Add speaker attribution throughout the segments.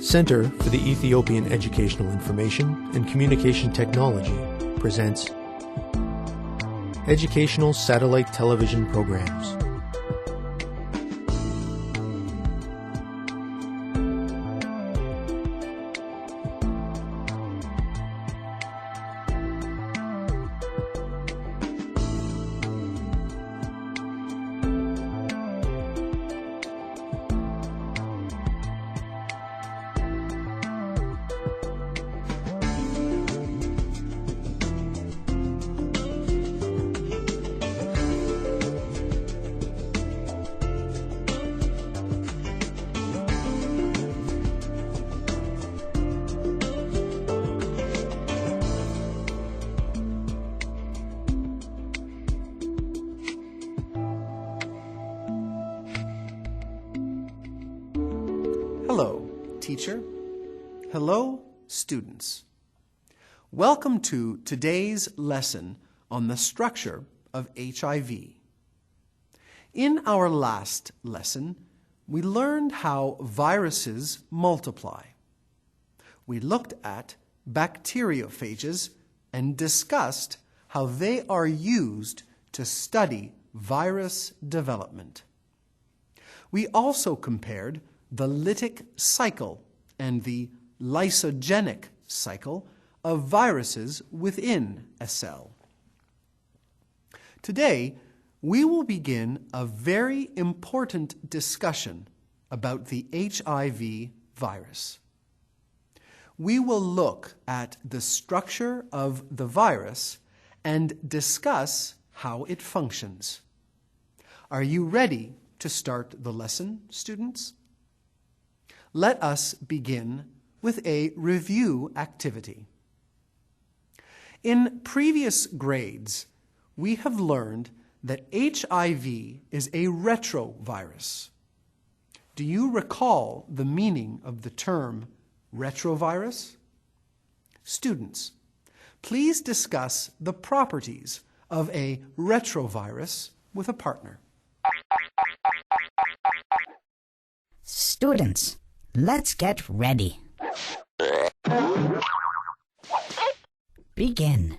Speaker 1: Center for the Ethiopian Educational Information and Communication Technology presents Educational Satellite Television Programs.
Speaker 2: Hello, teacher. Hello, students. Welcome to today's lesson on the structure of HIV. In our last lesson, we learned how viruses multiply. We looked at bacteriophages and discussed how they are used to study virus development. We also compared the lytic cycle and the lysogenic cycle of viruses within a cell. Today, we will begin a very important discussion about the HIV virus. We will look at the structure of the virus and discuss how it functions. Are you ready to start the lesson, students? Let us begin with a review activity. In previous grades, we have learned that HIV is a retrovirus. Do you recall the meaning of the term retrovirus? Students, please discuss the properties of a retrovirus with a partner.
Speaker 3: Students, let's get ready. Begin.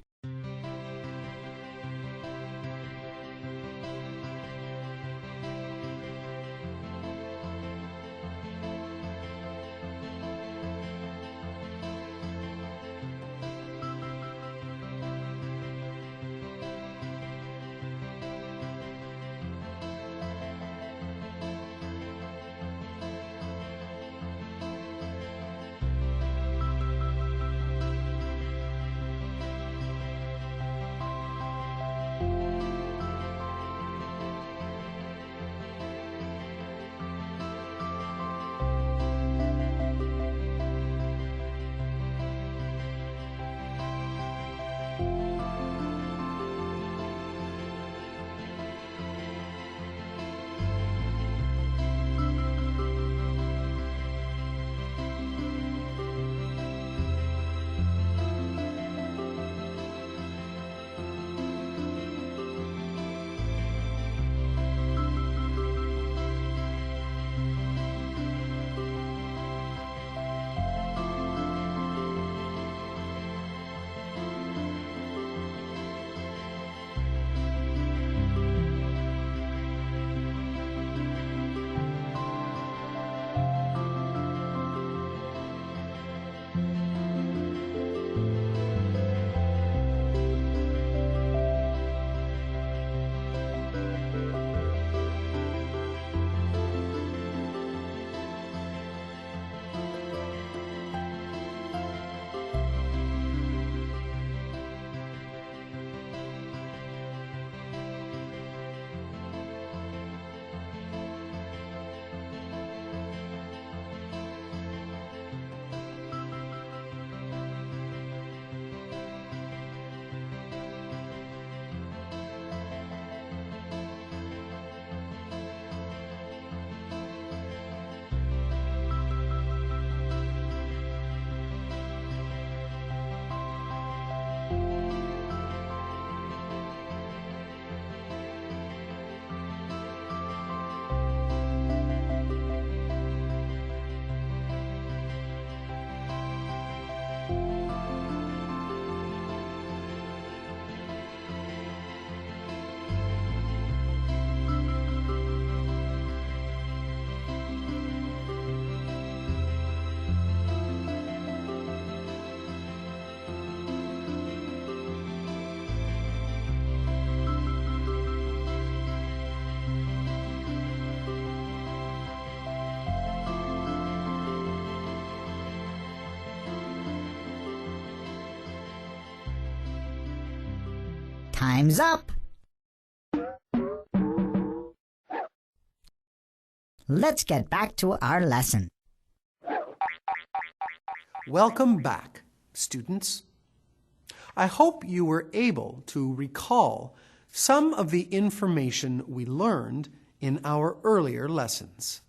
Speaker 3: Time's up. Let's get back to our lesson.
Speaker 2: Welcome back, students. I hope you were able to recall some of the information we learned in our earlier lessons.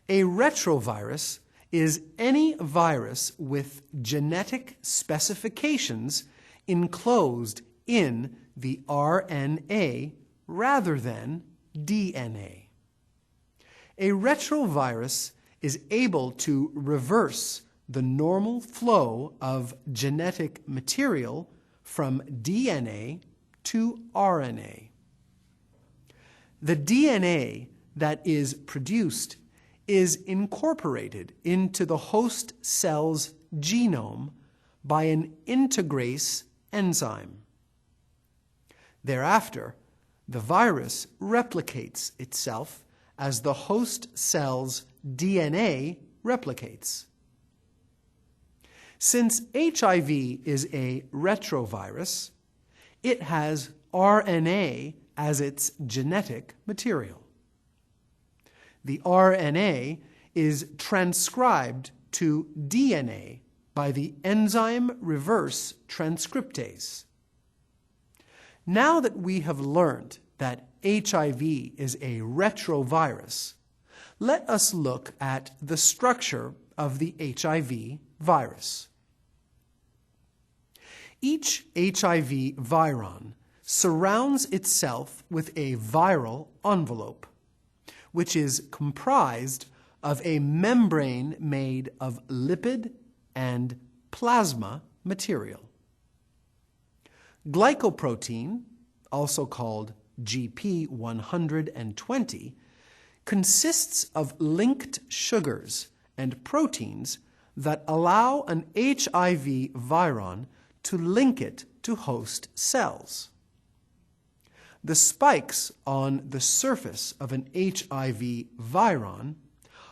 Speaker 2: A retrovirus is any virus with genetic specifications enclosed in the RNA rather than DNA. A retrovirus is able to reverse the normal flow of genetic material from DNA to RNA. The DNA that is produced is incorporated into the host cell's genome by an integrase enzyme. Thereafter, the virus replicates itself as the host cell's DNA replicates. Since HIV is a retrovirus, it has RNA as its genetic material. The RNA is transcribed to DNA by the enzyme reverse transcriptase. Now that we have learned that HIV is a retrovirus, let us look at the structure of the HIV virus. Each HIV viron surrounds itself with a viral envelope, which is comprised of a membrane made of lipid and plasma material. Glycoprotein, also called GP120, consists of linked sugars and proteins that allow an HIV viron to link it to host cells. The spikes on the surface of an HIV viron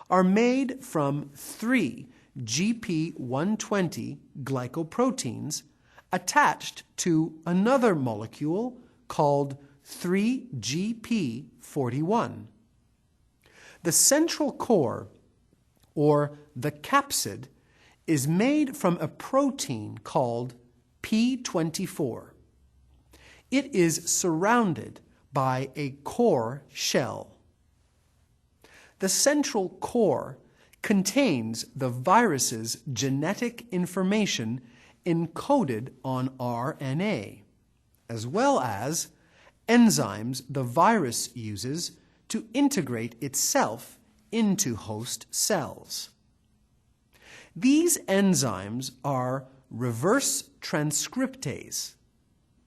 Speaker 2: are made from 3 GP120 glycoproteins attached to another molecule called 3GP41. The central core, or the capsid, is made from a protein called P24. It is surrounded by a core shell. The central core contains the virus's genetic information encoded on RNA, as well as enzymes the virus uses to integrate itself into host cells. These enzymes are reverse transcriptase,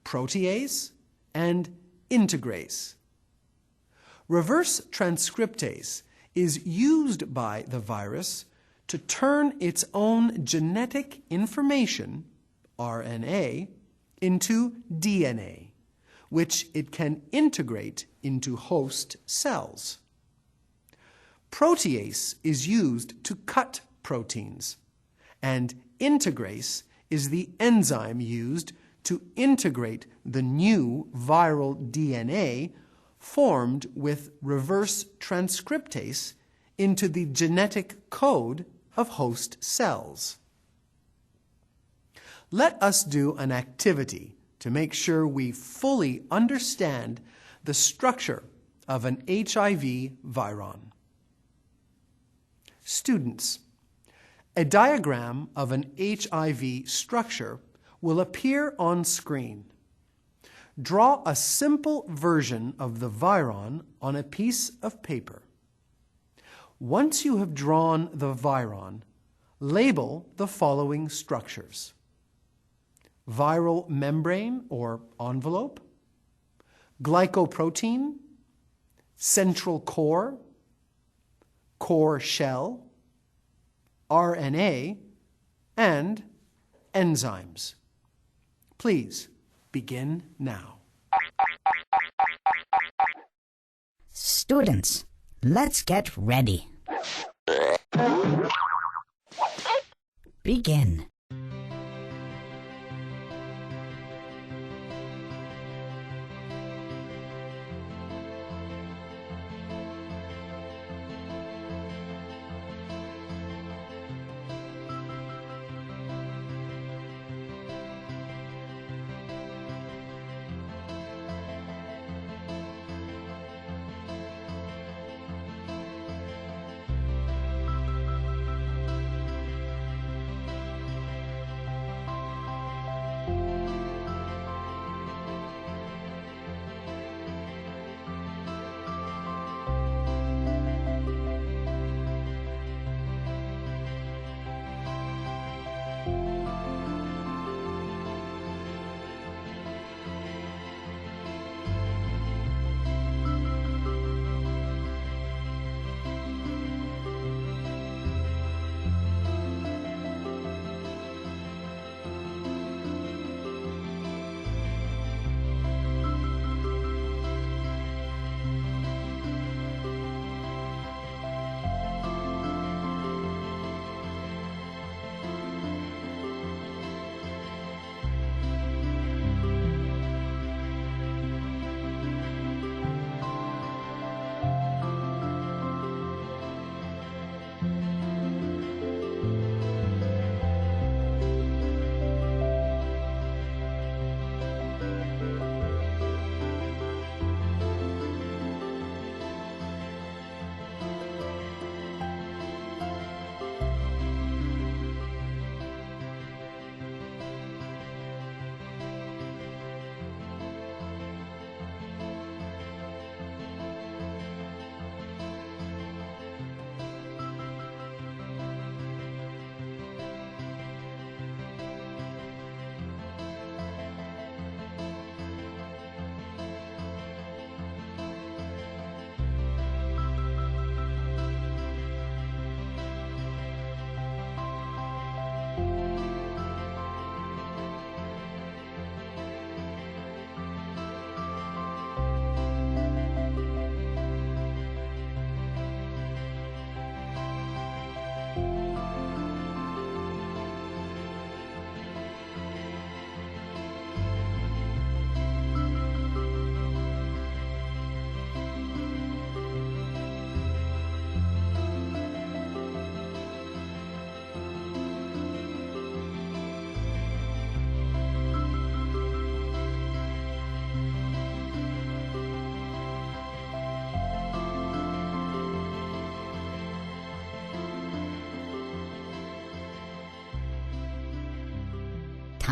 Speaker 2: protease, and integrase. Reverse transcriptase is used by the virus to turn its own genetic information, RNA, into DNA, which it can integrate into host cells. Protease is used to cut proteins, and integrase is the enzyme used to integrate the new viral DNA formed with reverse transcriptase into the genetic code of host cells. Let us do an activity to make sure we fully understand the structure of an HIV viron. Students, a diagram of an HIV structure will appear on screen. Draw a simple version of the viron on a piece of paper. Once you have drawn the viron, label the following structures: viral membrane or envelope, glycoprotein, central core, core shell, RNA, and enzymes. Please begin now.
Speaker 3: Students, let's get ready. Begin.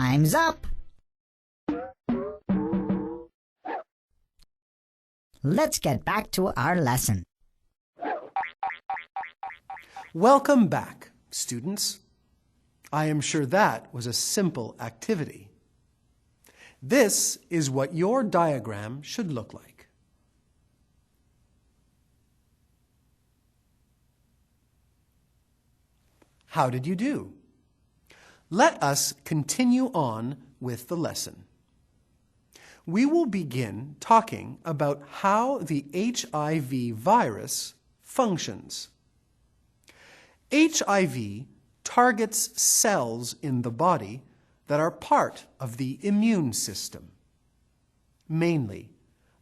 Speaker 3: Time's up. Let's get back to our lesson.
Speaker 2: Welcome back, students. I am sure that was a simple activity. This is what your diagram should look like. How did you do? Let us continue on with the lesson. We will begin talking about how the HIV virus functions. HIV targets cells in the body that are part of the immune system. Mainly,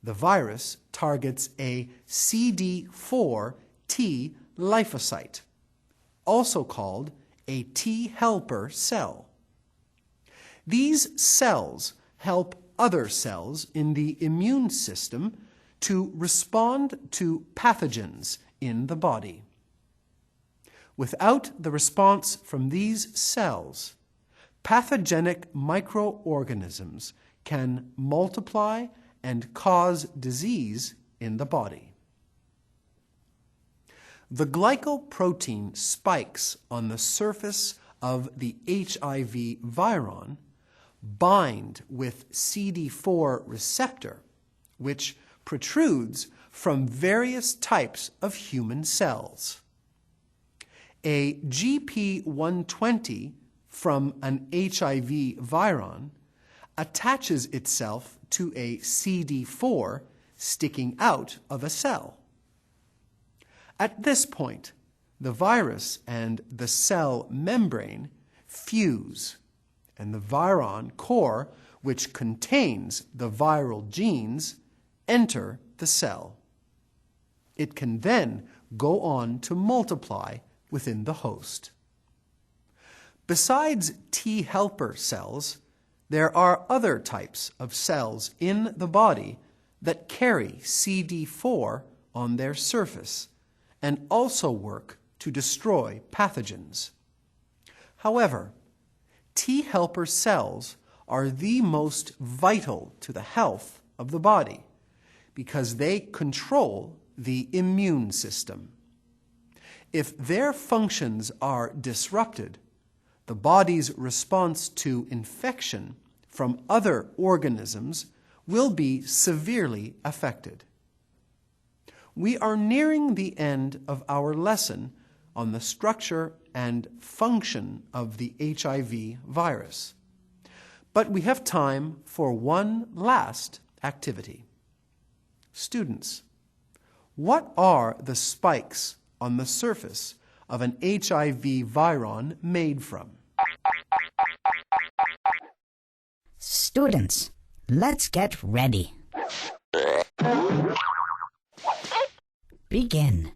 Speaker 2: the virus targets a CD4 T lymphocyte, also called a T helper cell. These cells help other cells in the immune system to respond to pathogens in the body. Without the response from these cells, pathogenic microorganisms can multiply and cause disease in the body. The glycoprotein spikes on the surface of the HIV viron bind with CD4 receptor, which protrudes from various types of human cells. A GP120 from an HIV viron attaches itself to a CD4 sticking out of a cell. At this point, the virus and the cell membrane fuse, and the viron core, which contains the viral genes, enter the cell. It can then go on to multiply within the host. Besides T helper cells, there are other types of cells in the body that carry CD4 on their surface and also work to destroy pathogens. However, T helper cells are the most vital to the health of the body because they control the immune system. If their functions are disrupted, the body's response to infection from other organisms will be severely affected. We are nearing the end of our lesson on the structure and function of the HIV virus. But we have time for one last activity. Students, what are the spikes on the surface of an HIV viron made from?
Speaker 3: Students, let's get ready. Begin.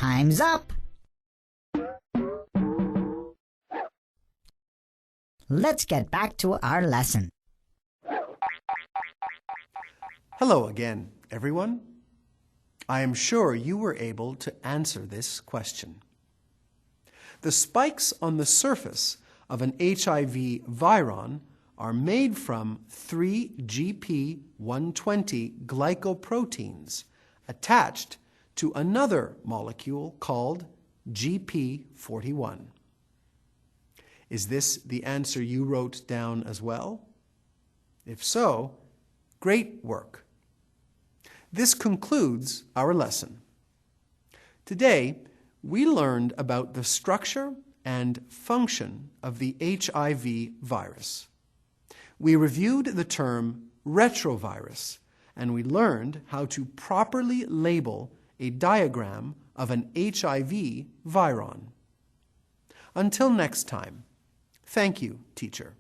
Speaker 3: Time's up! Let's get back to our lesson.
Speaker 2: Hello again, everyone. I am sure you were able to answer this question. The spikes on the surface of an HIV viron are made from 3GP120 glycoproteins attached to another molecule called GP41. Is this the answer you wrote down as well? If so, great work. This concludes our lesson. Today, we learned about the structure and function of the HIV virus. We reviewed the term retrovirus, and we learned how to properly label a diagram of an HIV viron. Until next time, thank you, teacher.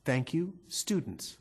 Speaker 2: Thank you, students.